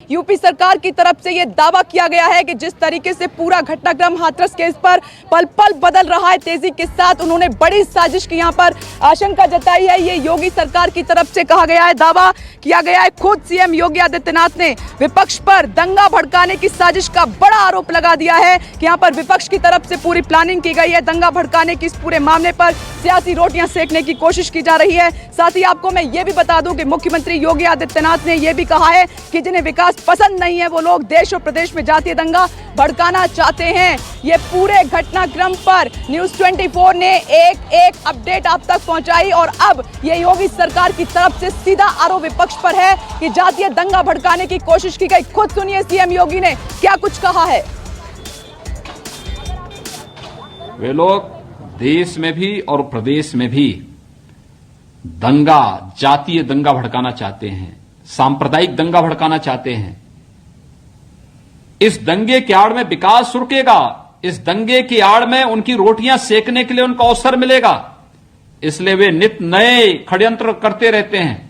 UP सरकार की तरफ से ये दावा किया गया है कि जिस तरीके से पूरा घटनाक्रम हाथरस केस पर पल पल बदल रहा है तेजी के साथ, उन्होंने बड़ी साजिश की यहाँ पर आशंका जताई है। ये योगी सरकार की तरफ से कहा गया है, दावा किया गया है। खुद सीएम योगी आदित्यनाथ ने विपक्ष पर दंगा भड़काने की साजिश का बड़ा आरोप लगा दिया है कि यहाँ पर विपक्ष की तरफ से पूरी प्लानिंग की गई है, दंगा भड़काने की इस पूरे मामले पर सियासी रोटियां सेकने की कोशिश की जा रही है। साथ ही आपको मैं ये भी बता दूं कि मुख्यमंत्री योगी आदित्यनाथ ने यह भी कहा है कि जिन्हें विकास पसंद नहीं है वो लोग देश और प्रदेश में जातीय दंगा भड़काना चाहते हैं। ये पूरे घटनाक्रम पर न्यूज़ 24 ने एक अपडेट आप तक पहुंचाई और अब ये योगी सरकार की तरफ से सीधा आरोप विपक्ष पर है कि जातीय दंगा भड़काने की कोशिश की गई। खुद सुनिए सीएम योगी ने क्या कुछ कहा है। वे लोग देश में भी और प्रदेश में भी दंगा, जातीय दंगा भड़काना चाहते हैं, सांप्रदायिक दंगा भड़काना चाहते हैं। इस दंगे की आड़ में विकास रुकेगा, इस दंगे की आड़ में उनकी रोटियां सेकने के लिए उनको अवसर मिलेगा, इसलिए वे नित नए षड्यंत्र करते रहते हैं।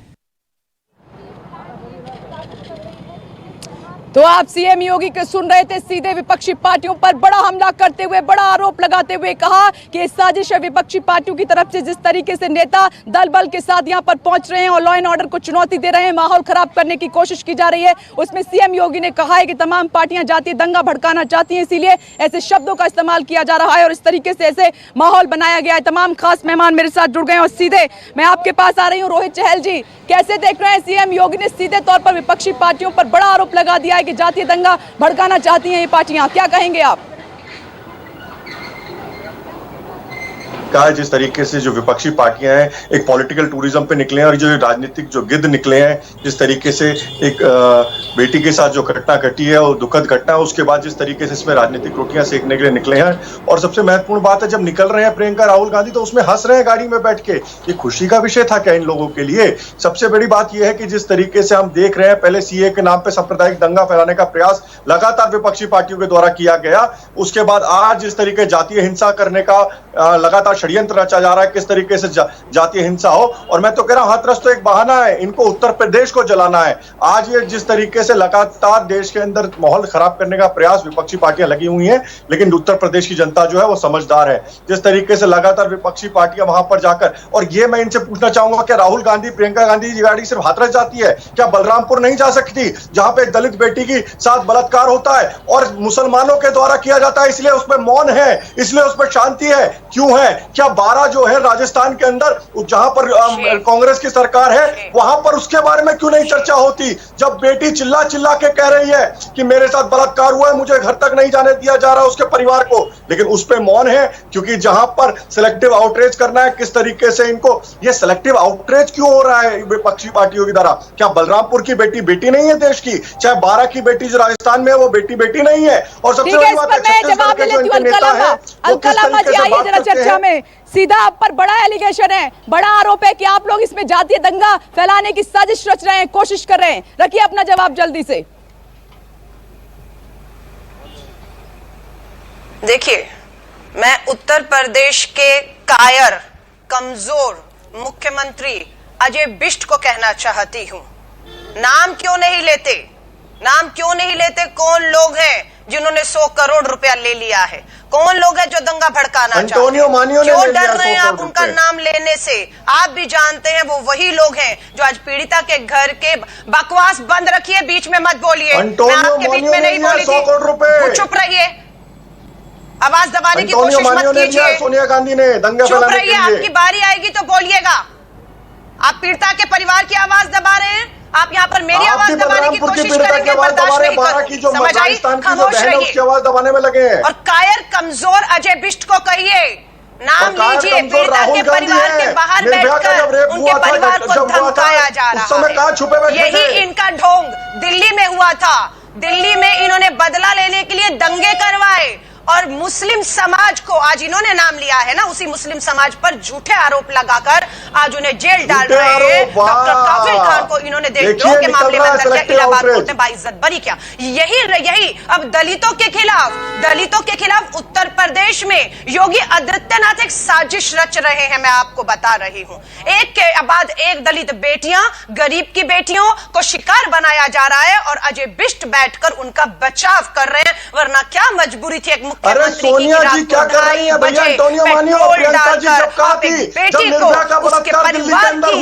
तो आप सीएम योगी के सुन रहे थे, सीधे विपक्षी पार्टियों पर बड़ा हमला करते हुए, बड़ा आरोप लगाते हुए कहा कि इस साजिश है विपक्षी पार्टियों की तरफ से। जिस तरीके से नेता दल बल के साथ यहां पर पहुंच रहे हैं और लॉ एंड ऑर्डर को चुनौती दे रहे हैं, माहौल खराब करने की कोशिश की जा रही है, उसमें सीएम योगी ने कहा है कि तमाम पार्टियां जातीय दंगा भड़काना चाहती हैं, इसीलिए ऐसे शब्दों का इस्तेमाल किया जा रहा है और इस तरीके से ऐसे माहौल बनाया गया है। तमाम खास मेहमान मेरे साथ जुड़ गए और सीधे मैं आपके पास आ रही हूँ। रोहित चहल जी, कैसे देख रहे हैं, सीएम योगी ने सीधे तौर पर विपक्षी पार्टियों पर बड़ा आरोप लगा दिया है कि जातीय दंगा भड़काना चाहती हैं ये पार्टियां, क्या कहेंगे आप? कहा जिस तरीके से जो विपक्षी पार्टियां हैं एक पॉलिटिकल टूरिज्म पे निकले हैं और जो राजनीतिक जो गिद्ध निकले हैं, जिस तरीके से एक बेटी के साथ जो घटना घटी है और दुखद घटना है, उसके बाद जिस तरीके से इसमें राजनीतिक रोटियां सेकने के लिए निकले हैं। और सबसे महत्वपूर्ण बात है, जब निकल रहे हैं प्रियंका राहुल गांधी तो उसमें हंस रहे हैं गाड़ी में बैठ के। ये खुशी का विषय था क्या इन लोगों के लिए? सबसे बड़ी बात यह है कि जिस तरीके से हम देख रहे हैं, पहले सीए के नाम पर सांप्रदायिक दंगा फैलाने का प्रयास लगातार विपक्षी पार्टियों के द्वारा किया गया, उसके बाद आज जिस तरीके जातीय हिंसा करने का लगातार षड्यंत्र रचा जा रहा है, किस तरीके से जातीय हिंसा हो। और मैं तो कह रहा हूं हाथरस तो एक बहाना है, इनको उत्तर प्रदेश को जलाना है। आज ये जिस तरीके से लगातार देश के अंदर माहौल खराब करने का प्रयास विपक्षी पार्टियां लगी हुई हैं, लेकिन उत्तर प्रदेश की जनता जो है वो समझदार है। जिस तरीके से लगातार विपक्षी पार्टियां वहां पर जाकर, और ये मैं इनसे पूछना चाहूंगा कि राहुल गांधी, प्रियंका गांधी की गाड़ी सिर्फ हाथरस जाती है क्या? बलरामपुर नहीं जा सकती जहां पे दलित बेटी की साथ बलात्कार होता है और मुसलमानों के द्वारा किया जाता है, इसलिए उसमें मौन है, इसलिए उसमें शांति है? क्यों है? क्या 12 जो है राजस्थान के अंदर जहां पर कांग्रेस की सरकार है वहां पर उसके बारे में क्यों नहीं चर्चा होती? जब बेटी चिल्ला चिल्ला के कह रही है कि मेरे साथ बलात्कार हुआ है, मुझे घर तक नहीं जाने दिया जा रहा उसके परिवार को, लेकिन उस पे मौन है क्योंकि जहां पर सिलेक्टिव आउटरीच करना है, किस तरीके से इनको ये सिलेक्टिव आउटरीच क्यों हो रहा है विपक्षी पार्टियों की द्वारा? क्या बलरामपुर की बेटी बेटी नहीं है देश की? चाहे 12 की बेटी जो राजस्थान में है वो बेटी बेटी नहीं है? और सबसे बड़ी बात है, छत्तीसगढ़ के जो इनके नेता है वो किस तरीके से बात करते हैं। सीधा आप पर बड़ा एलिगेशन है, बड़ा आरोप है कि आप लोग इसमें जातीय दंगा फैलाने की साजिश रच रहे हैं, कोशिश कर रहे हैं। रखिए अपना जवाब जल्दी से। देखिए, मैं उत्तर प्रदेश के कायर, कमजोर मुख्यमंत्री अजय बिष्ट को कहना चाहती हूं, नाम क्यों नहीं लेते? नाम क्यों नहीं लेते? कौन लोग हैं जिन्होंने 100 करोड़ रुपया ले लिया है? कौन लोग हैं जो दंगा भड़काना चाहते हैं? क्यों डर रहे हैं आप उनका नाम लेने से? आप भी जानते हैं वो वही लोग हैं जो आज पीड़िता के घर के बकवास बंद रखिए, बीच में मत बोलिए। मैं आपके बीच में नहीं बोली थी, चुप रहिए, आवाज दबाने की कोशिश मत कीजिए। सोनिया गांधी ने दंगा चुप रहिए, आपकी बारी आएगी तो बोलिएगा। आप पीड़िता के परिवार की आवाज दबा रहे हैं, आप यहाँ पर मेरी आवाज दबाने की कोशिश करेंगे, बर्दाश्त नहीं करूंगी। समझ आई? खामोश रहिए। आवाज दबाने में लगे हैं। और कायर कमजोर अजय बिष्ट को कहिए, नाम लीजिए। पीड़िता के परिवार के बाहर बैठकर उनके परिवार को धमकाया जा रहा है। यही इनका ढोंग दिल्ली में हुआ था। दिल्ली में इन्होंने बदला लेने के लिए दंगे करवाए और मुस्लिम समाज को आज इन्होंने नाम लिया है ना, उसी मुस्लिम समाज पर झूठे आरोप लगाकर आज उन्हें जेल डाल रहे हैं। डॉक्टर काफिल खान को इन्होंने देशद्रोह के मामले में अंदर किया, इलाहाबाद कोर्ट ने बाइज्जत बरी किया। यही अब दलितों के खिलाफ उत्तर प्रदेश में योगी आदित्यनाथ एक साजिश रच रहे हैं। मैं आपको बता रही हूं, एक के बाद एक दलित बेटियां, गरीब की बेटियों को शिकार बनाया जा रहा है और अजय बिष्ट बैठकर उनका बचाव कर रहे हैं। वरना क्या मजबूरी थी एक मुख्यमंत्री की रात को 2:30 बजे पेट्रोल डालकर बेटी को, उसके परिवार की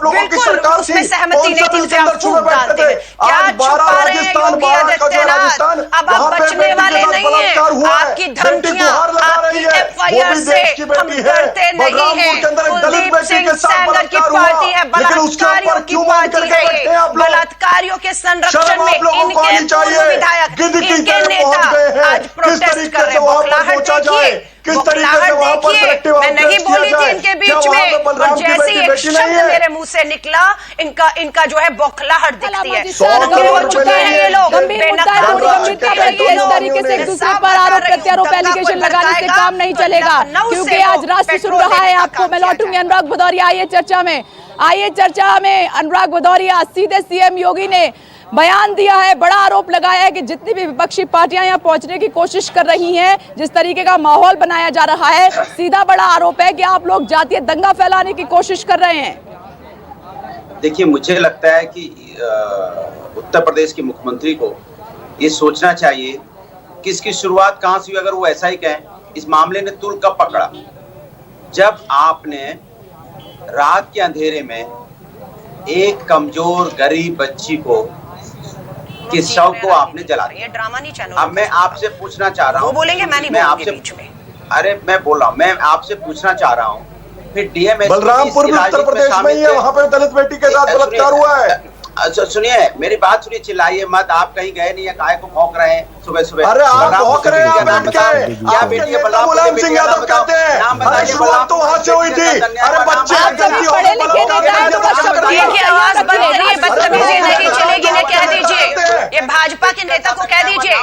बिल्कुल उसमें सहमति नहीं थी, उसे आप फूंक डालते हैं। क्या छुपा रहे हैं योगी आदित्यनाथ? अब आप बचने वाले नहीं हैं। आपकी धमकियां, आपकी FIR से हम डरते नहीं हैं। कुलदीप सिंह सेंगर की पार्टी है, बलात्कारियों की पार्टी है ये। बलात्कारियों के संरक्षण में इनके पूर्व विधायक, इनके नेता आज प्रोटेस्ट कर रहे हैं। बौखलाहट देखिए, मैं नहीं बोली थी इनके बीच में, और जैसे ही एक शब्द मेरे मुंह से निकला इनका जो है बौखलाहट दिखती है। इस तरीके से एक दूसरे पर आरोप प्रत्यारोप एलिगेशन लगाने से काम नहीं चलेगा, क्योंकि आज राष्ट्र सुन रहा है आपको। मैं लौटूंगी अनुराग भदौरिया। आइए चर्चा में अनुराग भदौरिया, सीधे सीएम योगी ने बयान दिया है, बड़ा आरोप लगाया है कि जितनी भी विपक्षी पार्टियां यहां पहुंचने की कोशिश कर रही हैं, जिस तरीके का माहौल बनाया जा रहा है, सीधा बड़ा आरोप है कि आप लोग जातीय दंगा फैलाने की कोशिश कर रहे हैं। देखिए, मुझे लगता है कि उत्तर प्रदेश के मुख्यमंत्री को ये सोचना चाहिए कि इसकी शुरुआत कहां से हुई। अगर वो ऐसा ही कहें, इस मामले ने तूल कब पकड़ा? जब आपने रात के अंधेरे में एक कमजोर गरीब बच्ची को के शव को आपने जला दिया। ड्रामा नहीं चैनल। अब मैं आपसे पूछना चाह रहा हूँ, बोलेंगे मैं नहीं बोलूंगी बीच में। अरे मैं बोल रहा हूँ, मैं आपसे पूछना चाह रहा हूँ, फिर डीएमएसपी बलरामपुर भी उत्तर प्रदेश में ही है, वहाँ पे दलित बेटी के साथ बलात्कार हुआ है। अच्छा सुनिए, मेरी बात सुनिए, चिल्लाइए मत। आप कहीं गए नहीं है, काहे को भौंक रहे हैं सुबह सुबह? अरे आप भौंक रहे हैं, क्या बेटी है? मुलायम सिंह यादव कहते हैं, अरे शुरुआत तो वहाँ से हुई थी। अरे बच्चे पढ़े लिखे बदतमीजी नहीं चलेगी, ने कह दीजिए। ये भाजपा के नेता को कह दीजिए,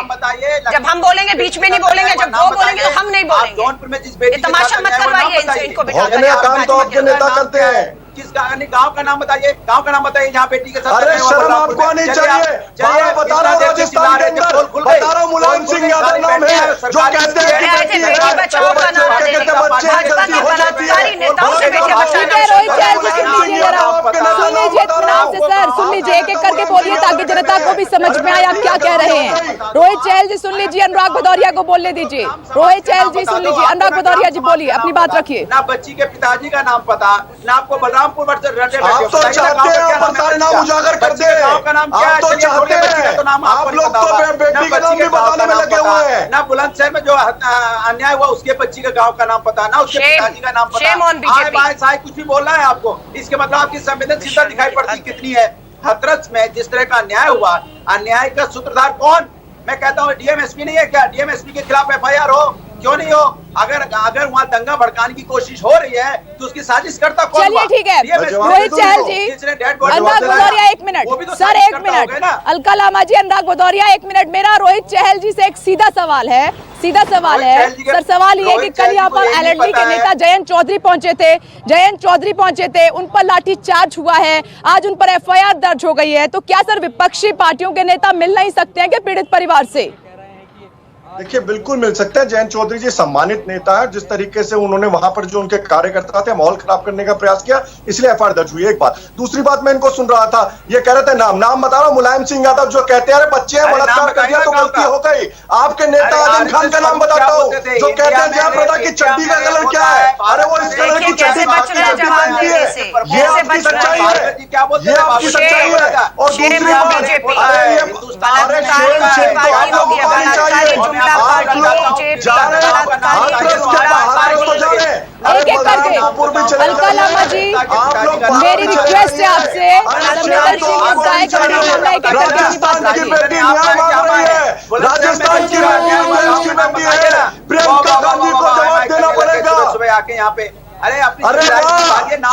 जब हम बोलेंगे बीच में नहीं बोलेंगे, जब वो बोलेंगे तो हम नहीं बोलेंगे। जौनपुर में जिस बेटी तमाशा मत करवाइए इनको बिठा काम तो आपके नेता करते हैं। किस गांव का नाम बताइए, गांव का नाम बताइए जहाँ बेटी के साथ। अरे शर्म आपको आनी चाहिए। बता रहा हूँ राजस्थान के अंदर, बता रहा हूँ मुलायम सिंह यादव नाम है, जो कहते हैं कि बेटी है, बचाओ का नाम देने के बाद भाजपा के बलात्कारी नेताओं से बेटी सुन लीजिए, एक एक करके बोलिए ताकि जनता को भी समझ में आए आप क्या कह रहे हैं। रोहित चहल जी सुन लीजिए, अनुराग भदौरिया को बोलने दीजिए। रोहित चहल जी सुन लीजिए, अनुराग भदौरिया जी बोलिए, अपनी बात रखिए। ना बच्ची के पिताजी का नाम पता, ना आपको बलरामपुर आप तो चाहते हैं सारे नाम उजागर कर दे। आप तो चाहते हैं, आप लोग तो बेटी का नाम भी बताने में लगे हुए हैं। ना बुलंदशहर में जो अन्याय हुआ उसके बच्ची का गांव का नाम पता, ना उसके पिताजी का नाम पता। कुछ भी बोलना है आपको, इसके मतलब आपकी संवेदनशीलता दिखाई पड़ती कितनी है। हाथरस में जिस तरह का अन्याय हुआ, अन्याय का सूत्रधार कौन? मैं कहता हूँ डीएमएसपी नहीं है क्या? डीएमएसपी के खिलाफ FIR हो, क्यों नहीं हो? अगर वहाँ दंगा भड़काने की कोशिश हो रही है तो उसकी साजिश करता कौन? चलिए ठीक है रोहित चहल जी, अनुराग भदौरिया एक मिनट सर, एक मिनट अलका लामा जी, अनुराग भदौरिया एक मिनट। मेरा रोहित चहल जी से एक सीधा सवाल है सर। सवाल ये है कि कल यहाँ पर LLD के नेता जयंत चौधरी पहुंचे थे, उन पर लाठीचार्ज हुआ है, आज उन पर FIR दर्ज हो गई है, तो क्या सर विपक्षी पार्टियों के नेता मिल नहीं सकते हैं कि पीड़ित परिवार से? देखिए बिल्कुल मिल सकता है। जयंत चौधरी जी सम्मानित नेता है, जिस तरीके से उन्होंने वहां पर जो उनके कार्यकर्ता थे माहौल खराब करने का प्रयास किया, इसलिए FIR दर्ज हुई। एक बात। दूसरी बात, मैं इनको सुन रहा था, ये कह रहे थे नाम बता रहा हूं, मुलायम सिंह यादव जो कहते हैं अरे बच्चे हैं, बलात्कार कर दिया तो गलती हो गई। आपके नेता आजम खान का नाम बताता हूँ, जो कहते हैं जयप्रदा की चड्डी का कलर क्या है? अरे वो इस कलर की चड्डी पहनती है। ये आपकी सच्चाई है, ये आपकी सच्चाई है। और दूसरी बात, अरे शेर तो आप लोगों को आनी चाहिए। आप लोग जा रहे हैं हाथरस के बाहर तो जा रहे हैं। एक एक करके अलका लामा जी, मेरी रिक्वेस्ट है आपसे, राजस्थान की बेटी न्याय मांग रही है, राजस्थान की बेटी है, प्रियंका गांधी को जवाब देना पड़ेगा। सुबह आके यहाँ पे अरे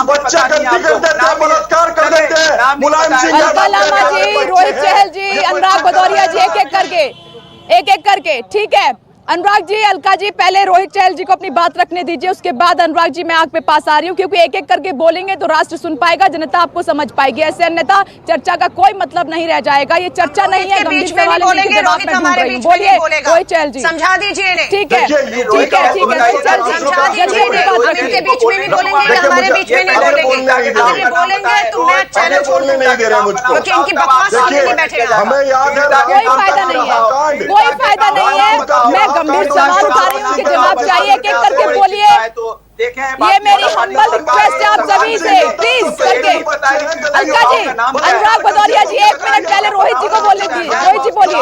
बच्चे गलती कर देते हैं, बलात्कार कर देते हैं। मुलायम सिंह अलका लामा जी, रोहित चहल जी, अनुराग भदौरिया जी, एक एक करके ठीक है। अनुराग जी, अलका जी, पहले रोहित चहल जी को अपनी बात रखने दीजिए, उसके बाद अनुराग जी मैं आपके पास आ रही हूँ, क्योंकि एक एक करके बोलेंगे तो राष्ट्र सुन पाएगा, जनता आपको समझ पाएगी। ऐसे अन्यथा चर्चा का कोई मतलब नहीं रह जाएगा। ये चर्चा नहीं है, गंभीर सवाल है, लेकिन जवाब मैं ढूंढ रही हूँ। बोलिए रोहित चहल जी, समझा दीजिए। ठीक है, ठीक है, ठीक है, रोहित चहल जी इनके बीच में नहीं बोलेंगे, हमारे बीच में नहीं बोलेंगे। अगर ये बोलेंगे तो मैं चैनल छोड़ने नहीं दे रहा मुझको, क्योंकि इनकी बकवास सुनने नहीं बैठेगा। हमें याद है कोई फायदा नहीं है, कोई फायदा नहीं है। मैं गंभीर सवाल उठा रही हूँ कि जवाब चाहिए, एक एक करके बोलिए। ये मेरी हम्बल रिक्वेस्ट है आप सभी से, प्लीज करके। अलका जी, अनुराग भदौरिया जी, 1 मिनट पहले रोहित जी को बोलने दीजिए। रोहित जी बोलिए।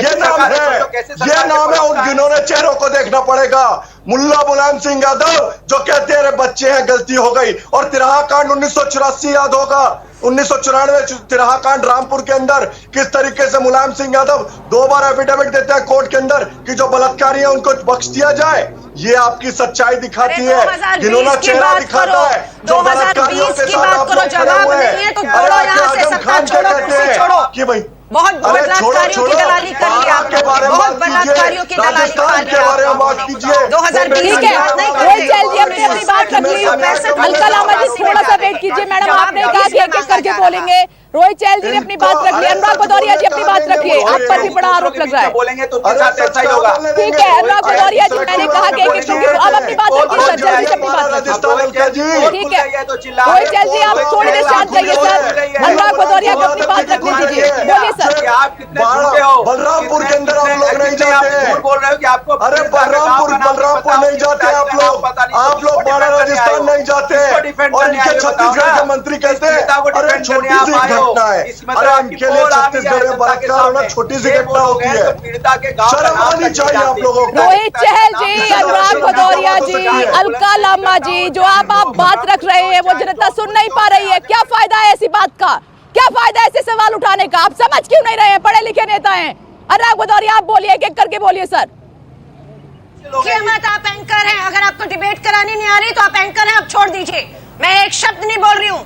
ये नाम है उन गिनौने चेहरों को देखना पड़ेगा। मुल्ला मुलायम सिंह यादव जो कहते हैं बच्चे हैं, गलती हो गई। और तिराहा कांड 1984 याद होगा, 1994 तिराहा कांड रामपुर के अंदर किस तरीके से मुलायम सिंह यादव 2 बार एफिडेविट देते हैं कोर्ट के अंदर कि जो बलात्कारी है उनको बख्श दिया जाए। ये आपकी सच्चाई दिखाती है, जिन्होंने चेहरा दिखाता है, जो बलात्कारियों के साथ आप लोग खड़े हुए हैं। कि भाई बहुत बलात्कारियों की दलाली कर ली आपने, बहुत बलात्कारियों की दलाली कर ली आपने। 2020 ठीक है, रोहित चहल जी अपनी अपनी बात रख ली। अलका लामा जी थोड़ा सा वेट कीजिए मैडम, आपने कहा कि एक एक करके बोलेंगे। रोहित चहल जी ने अपनी बात रख ली, अनुराग भदौरिया जी अपनी बात रखिए, आप पर भी बड़ा आरोप लग रहा है। बोलेंगे तो उनके साथ ऐसा ही होगा। ठीक है, अनुराग भदौरिया जी, मैंने कहा कि एक एक करके अब अपनी बात रखिए सर, जल्दी से अपनी बात रखिए। ठीक है, रोहित चहल जी आप थोड़ी देर शांत रहिए सर। अनुराग भदौरिया को अपनी बात रखने दीजिए, बोलिए सर। आप कितने झूठे हो? बलरामपुर के अंदर आप लोग नहीं जाते, झूठ बोल रहे हो कि आपको अरे बलरामपुर नहीं जाते आप लोग बाड़ा राजस्थान नहीं जाते। और इनके छत्तीसगढ़ के मंत्री कहते हैं अरे छोटी सी घटना है, अरे इनके लिए छत्तीसगढ़ में बलात्कार होना छोटी सी घटना होती है, शर्म आनी चाहिए आप लोगों को। रोहित चहल जी, अनुराग भदौरिया जी, अलका लामा जी, जो आप बात रख रहे हैं वो जनता सुन नहीं पा रही है। क्या फायदा है ऐसी बात का, क्या फायदा है ऐसे सवाल उठाने का? आप समझ क्यों नहीं रहे हैं? पढ़े लिखे नेता हैं। अनुराग भदौरिया आप बोलिए, एक एक करके बोलिए सर। मत, आप एंकर हैं, अगर आपको डिबेट करानी नहीं आ रही तो आप एंकर हैं, आप छोड़ दीजिए। मैं एक शब्द नहीं बोल रही हूँ,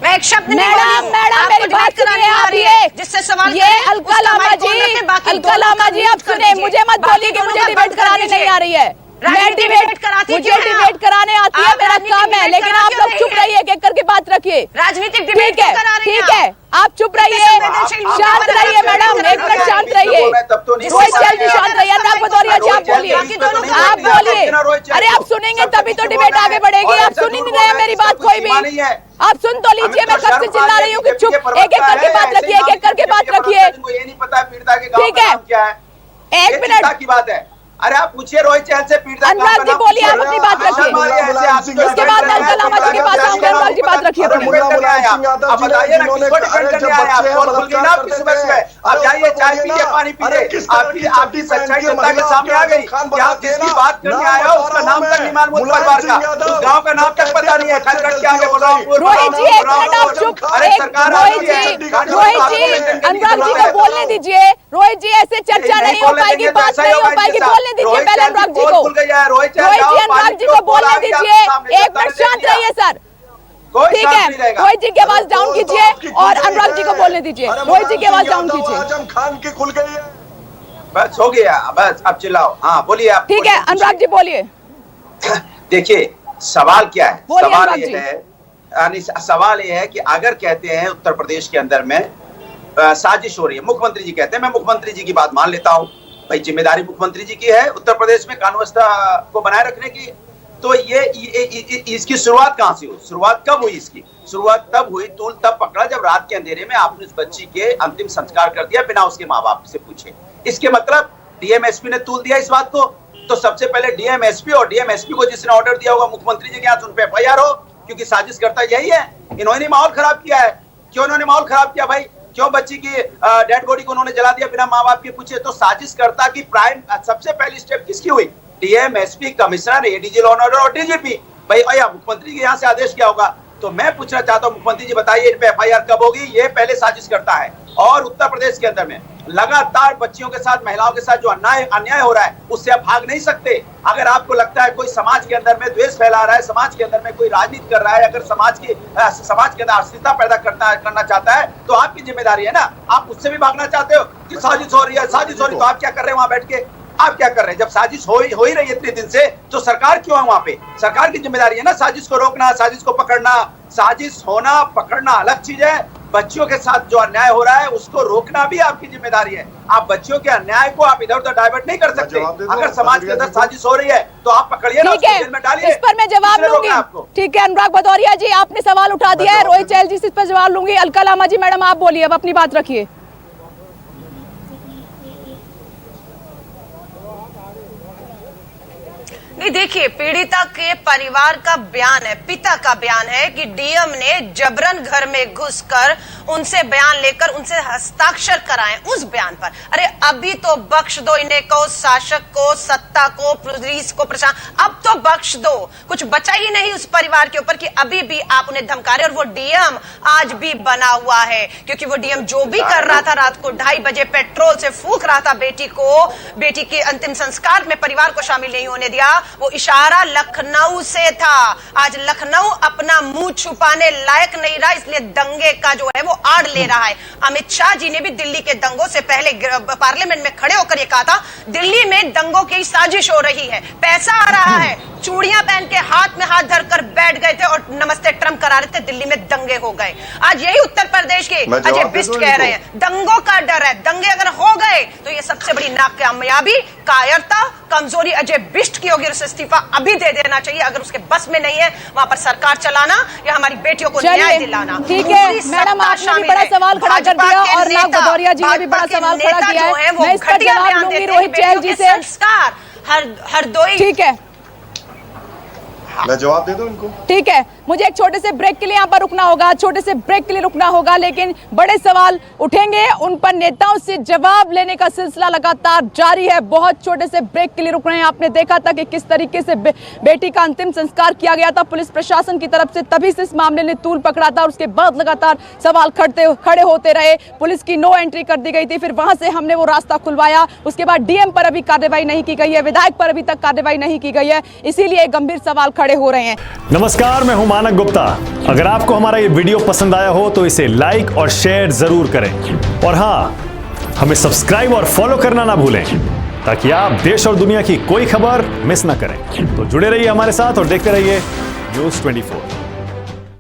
मैं एक शब्द नहीं बोल रही हूँ। मैडम मेरी बात कराने आ रही है, जिससे सवाल ये अलका लामा जी आप सुने, मुझे मत बोलिए कि मुझे डिबेट कराने नहीं आ रही है। मैं डिबेट कराती, मुझे डिबेट कराने आती है, मेरा काम है, लेकिन आप लोग चुप रहिए, एक एक करके बात रखिए। राजनीतिक डिबेट ठीक है, आप चुप रहिए, शांत रहिए मैडम, 1 मिनट शांत रहिए। रोहित चहल जी शांत रहिए, अनुराग भदौरिया जी आप बोलिए, आप बोलिए। अरे आप सुनेंगे तभी तो डिबेट आगे बढ़ेगी, आप सुन ही नहीं रहे मेरी बात कोई भी। आप सुन तो लीजिए, मैं कब से चिल्ला रही हूँ कि चुप, एक एक करके बात रखिए, एक एक करके बात रखिए। ये नहीं पता पीड़िता के गांव का नाम क्या है, 1 मिनट की बात है। अरे आप पूछिए रोहित चहल से, पीड़िता अनुराग जी बोलिए, आप अपनी बात रखिए, उसके बाद अलका लामा जी के पास आऊंगा। अनुराग जी बात रखिए अपनी। आप बताइए ना, किसको डिफेंड करने आए आप? कौन खुल गई ना आपकी सुबह सुबह? आप जाइए, चाय पीजिए, पानी पीजिए, आपकी सच्चाई जनता के सामने आ गई कि आप जिसकी बात करने आए हो उसका नाम तक नहीं मालूम, परिवार का उस गाँव का नाम तक पता नहीं है। खलकट के आगे बलरामपुर। रोहित जी 1 मिनट आप चुप, रोहित जी अनुराग जी को बोलने दीजिए। रोहित जी ऐसे चर्चा नहीं हो पाएगी, बात नहीं हो पाएगी, बोलने दीजिए पहले अनुराग जी को। रोहित जी अनुराग जी को बोलने दीजिए, 1 मिनट शांत रहिए सर। ठीक है, रोहित जी की आवाज डाउन कीजिए और अनुराग जी को बोलने दीजिए। रोहित जी की आवाज डाउन कीजिए। आजम खान की खुल गई है, बस हो गया, बस अब चिल्लाओ। हाँ बोलिए आप। ठीक है अनुराग जी बोलिए। देखिए सवाल क्या है, सवाल ये है, यानी सवाल ये है कि अगर कहते हैं उत्तर प्रदेश के अंदर में साजिश हो रही है, मुख्यमंत्री जी कहते हैं, मैं मुख्यमंत्री जी की बात मान लेता हूं, भाई जिम्मेदारी मुख्यमंत्री जी की है उत्तर प्रदेश में कानून व्यवस्था को बनाए रखने की। तो ये इसकी शुरुआत कहां से हुई? शुरुआत कब हुई? इसकी शुरुआत तब हुई, तूल तब पकड़ा जब रात के अंधेरे में आपने उस बच्ची के अंतिम संस्कार कर दिया बिना उसके माँ बाप से पूछे। इसके मतलब डीएम एसपी ने तूल दिया इस बात को। तो सबसे पहले डीएम एसपी, और डीएम एसपी को जिसने ऑर्डर दिया होगा मुख्यमंत्री जी के यहाँ उन पे एफआईआर हो, क्योंकि साजिश करता यही है। इन्होंने माहौल खराब किया है। क्यों इन्होंने माहौल खराब किया भाई? क्यों बच्ची की डेड बॉडी को उन्होंने जला दिया बिना माँ बाप के पूछे? तो साजिश करता की प्राइम सबसे पहली स्टेप किसकी हुई? DM SP, commissioner, ADG law and order और डीजीपी। भाई भैया मुख्यमंत्री के यहाँ से आदेश क्या होगा? तो मैं पूछना चाहता हूँ मुख्यमंत्री जी बताइए इन पे एफआईआर कब होगी? ये पहले साजिश करता है। और उत्तर प्रदेश के अंदर में लगातार बच्चियों के साथ, महिलाओं के साथ जो अन्याय हो रहा है उससे आप भाग नहीं सकते। अगर आपको लगता है कोई समाज के अंदर में द्वेष फैला रहा है, समाज के अंदर में कोई राजनीति कर रहा है, अगर समाज के अंदर अस्थिरता पैदा करना चाहता है तो आपकी जिम्मेदारी है ना। आप उससे भी भागना चाहते हो कि साजिश हो रही है, साजिश हो रही, तो आप क्या कर रहे हैं वहां बैठ के? आप क्या कर रहे हैं? जब साजिश हो ही रही है इतने दिन से, तो सरकार क्यों है वहां पे? सरकार की जिम्मेदारी है ना साजिश को रोकना, साजिश को पकड़ना। साजिश होना पकड़ना अलग चीज है, बच्चियों के साथ जो अन्याय हो रहा है उसको रोकना भी आपकी जिम्मेदारी है। आप बच्चियों के अन्याय को आप इधर उधर डाइवर्ट नहीं कर सकते। अगर समाज के अंदर साजिश हो रही है तो आप पकड़िए ना, उसको जेल में डालिए। इस पर मैं जवाब लूंगी। ठीक है अनुराग भदौरिया जी, आपने सवाल उठा दिया है, रोहित चहल जी इस पर जवाब लूंगी। अलका लामा जी मैडम आप बोलिए, अब अपनी बात रखिए। नहीं, देखिए, पीड़िता के परिवार का बयान है, पिता का बयान है कि डीएम ने जबरन घर में घुसकर उनसे बयान लेकर उनसे हस्ताक्षर कराए उस बयान पर। अरे अभी तो बख्श दो इन्हें को, शासक को, सत्ता को, पुलिस को, प्रशासन, अब तो बख्श दो। कुछ बचा ही नहीं उस परिवार के ऊपर कि अभी भी आप उन्हें धमका रहे। और वो डीएम आज भी बना हुआ है, क्योंकि वो डीएम जो भी कर रहा था, रात को 2:30 बजे पेट्रोल से फूंक रहा था बेटी के अंतिम संस्कार में परिवार को शामिल नहीं होने दिया। वो इशारा लखनऊ से था। आज लखनऊ अपना मुंह छुपाने लायक नहीं रहा, इसलिए दंगे का जो है वो आड़ ले रहा है। अमित शाह जी ने भी दिल्ली के दंगों से पहले पार्लियामेंट में खड़े होकर ये कहा था, दिल्ली में दंगों की साजिश हो रही है, पैसा आ रहा है। चूड़ियां पहन के हाथ में हाथ धरकर बैठ गए थे और नमस्ते ट्रम्प करा रहे थे, दिल्ली में दंगे हो गए। आज यही उत्तर प्रदेश के अजय बिष्ट कह रहे हैं, दंगों का डर है, दंगे अगर हो गए तो ये सबसे बड़ी नाकामयाबी, कायरता, कमजोरी अजय बिष्ट की होगी। उसे इस्तीफा अभी दे देना चाहिए अगर उसके बस में नहीं है वहां पर सरकार चलाना या हमारी बेटियों को न्याय दिलाना। ठीक है मैडम, आपने भी बड़ा सवाल खड़ा कर दिया और अनुराग भदौरिया जी ने भी बड़ा सवाल खड़ा किया है। मैं इस पर जवाब लूंगी रोहित चहल जी से। संस्कार हरदोई, ठीक है, मैं जवाब दे दूं इनको? ठीक है, मुझे एक छोटे से ब्रेक के लिए यहाँ पर रुकना होगा, छोटे से ब्रेक के लिए रुकना होगा, लेकिन बड़े सवाल उठेंगे, उन पर नेताओं से जवाब लेने का सिलसिला लगातार जारी है। बहुत छोटे से ब्रेक के लिए रुक रहे हैं। आपने देखा था कि किस तरीके से बेटी का अंतिम संस्कार किया गया था पुलिस प्रशासन की तरफ से, तभी से इस मामले ने तूल पकड़ा था और उसके बाद लगातार सवाल खड़े होते रहे। पुलिस की नो एंट्री कर दी गई थी, फिर वहां से हमने वो रास्ता खुलवाया। उसके बाद डीएम पर अभी कार्रवाई नहीं की गई है, विधायक पर अभी तक कार्रवाई नहीं की गई है, इसीलिए गंभीर सवाल खड़े हो रहे हैं। नमस्कार, मैं हूं मानक गुप्ता। अगर आपको हमारा ये वीडियो पसंद आया हो तो इसे लाइक और शेयर जरूर करें और हां, हमें सब्सक्राइब और फॉलो करना ना भूलें ताकि आप देश और दुनिया की कोई खबर मिस ना करें। तो जुड़े रहिए हमारे साथ और देखते रहिए न्यूज़ 24।